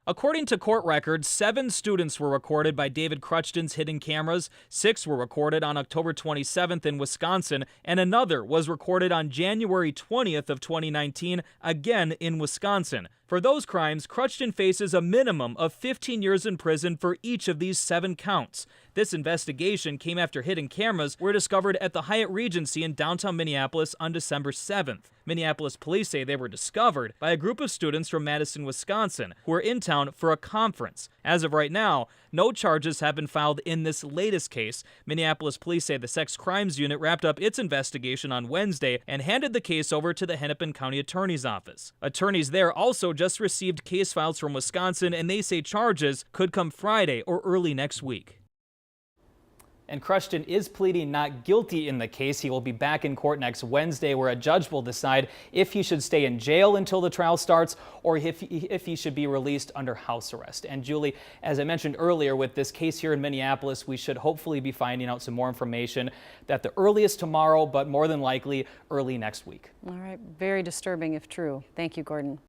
According to court records, 7 students were recorded by David Crutchton's hidden cameras, 6 were recorded on October 27th in Wisconsin, and another was recorded on January 20th of 2019, again in Wisconsin. For those crimes, Crutchton faces a minimum of 15 years in prison for each of these 7 counts. This investigation came after hidden cameras were discovered at the Hyatt Regency in downtown Minneapolis on December 7th. Minneapolis police say they were discovered by a group of students from Madison, Wisconsin, who were in town for a conference. As of right now, no charges have been filed in this latest case. Minneapolis police say the Sex Crimes Unit wrapped up its investigation on Wednesday and handed the case over to the Hennepin County Attorney's Office. Attorneys there also just received case files from Wisconsin, and they say charges could come Friday or early next week. And Crutchton is pleading not guilty in the case. He will be back in court next Wednesday, where a judge will decide if he should stay in jail until the trial starts or if he should be released under house arrest. And Julie, as I mentioned earlier, with this case here in Minneapolis, we should hopefully be finding out some more information at the earliest tomorrow, but more than likely early next week. All right, very disturbing if true. Thank you, Gordon.